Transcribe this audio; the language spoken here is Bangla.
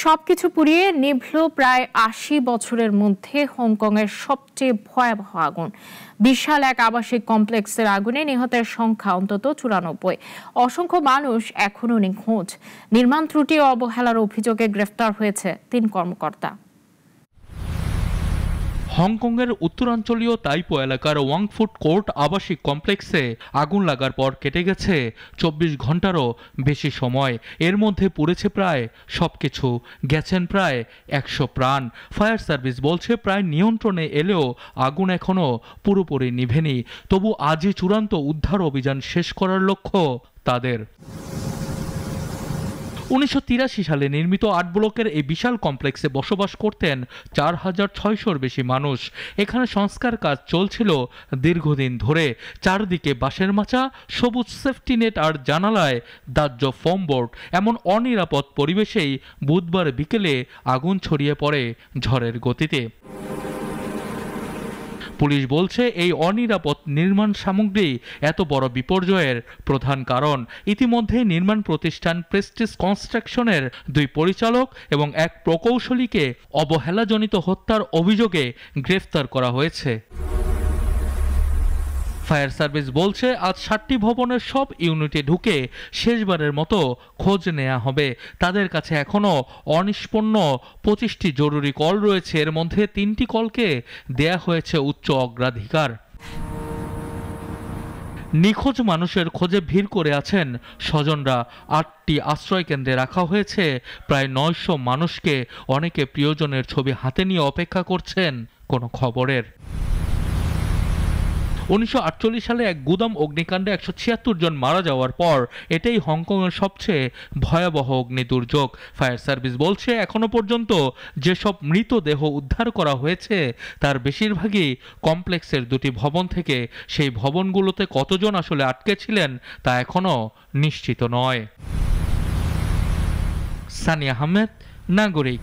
সবকিছু পুড়িয়ে নিভল প্রায় ৮০ বছরের মধ্যে হংকংয়ের সবচেয়ে ভয়াবহ আগুন। বিশাল এক আবাসিক কমপ্লেক্সের আগুনে নিহতের সংখ্যা অন্তত ৯৪। অসংখ্য মানুষ এখনও নিখোঁজ। নির্মাণ ত্রুটি ও অবহেলার অভিযোগে গ্রেফতার হয়েছে ৩ কর্মকর্তা। হংকংয়ের উত্তরাঞ্চলীয় তাইপো এলাকার ওয়াংফুট কোর্ট আবাসিক কমপ্লেক্সে আগুন লাগার পর কেটে গেছে ২৪ ঘন্টারও বেশি সময়। এর মধ্যে পুড়েছে প্রায় সবকিছু, গেছেন প্রায় ১০০ প্রাণ। ফায়ার সার্ভিস বলছে প্রায় নিয়ন্ত্রণে এলেও আগুন এখনও পুরোপুরি নিভেনি। তবু আজই চূড়ান্ত উদ্ধার অভিযান শেষ করার লক্ষ্য তাদের। ১৯৮৩ সালে নির্মিত ৮ ব্লকের এই বিশাল কমপ্লেক্সে বসবাস করতেন ৪,৬০০-র বেশি মানুষ। এখানে সংস্কার কাজ চলছিল দীর্ঘদিন ধরে। চারদিকে বাঁশের মাচা, সবুজ সেফটি নেট আর জানালায় দাহ্য ফোম বোর্ড। এমন অনিরাপদ পরিবেশেই বুধবার বিকেলে আগুন ছড়িয়ে পড়ে ঝড়ের গতিতে। পুলিশ বলছে এই অনিরাপদ নির্মাণ সামগ্রী এত বড় বিপর্যয়ের প্রধান কারণ। ইতিমধ্যে নির্মাণ প্রতিষ্ঠান প্রেস্টিজ কনস্ট্রাকশনের ২ পরিচালক এবং এক প্রকৌশলীকে অবহেলাজনিত হত্যার অভিযোগে গ্রেফতার করা হয়েছে। ফায়ার সার্ভিস বলছে আজ ৭টি ভবনের সব ইউনিটে ঢুকে শেষবারের মতো খোঁজ নেওয়া হবে। তাদের কাছে এখনও অনিষ্পন্ন ২৫টি জরুরি কল রয়েছে। এর মধ্যে ৩টি কলকে দেয়া হয়েছে উচ্চ অগ্রাধিকার। নিখোঁজ মানুষের খোঁজে ভিড় করে আছেন স্বজনরা। ৮টি আশ্রয় কেন্দ্রে রাখা হয়েছে প্রায় ৯০০ মানুষকে। অনেকে প্রিয়জনের ছবি হাতে নিয়ে অপেক্ষা করছেন কোনো খবরের। ১৯৪৮ সালে এক গুদাম অগ্নিকাণ্ডে ১৭৬ জন মারা যাওয়ার পর এটাই হংকংয়ের সবচেয়ে ভয়াবহ অগ্নি দুর্যোগ। ফায়ার সার্ভিস বলছে এখনো পর্যন্ত যেসব মৃতদেহ উদ্ধার করা হয়েছে তার বেশিরভাগই কমপ্লেক্সের ২টি ভবন থেকে। সেই ভবনগুলোতে কতজন আসলে আটকে ছিলেন তা এখনো নিশ্চিত নয়। সানিয়া আহমেদ, নাগরিক।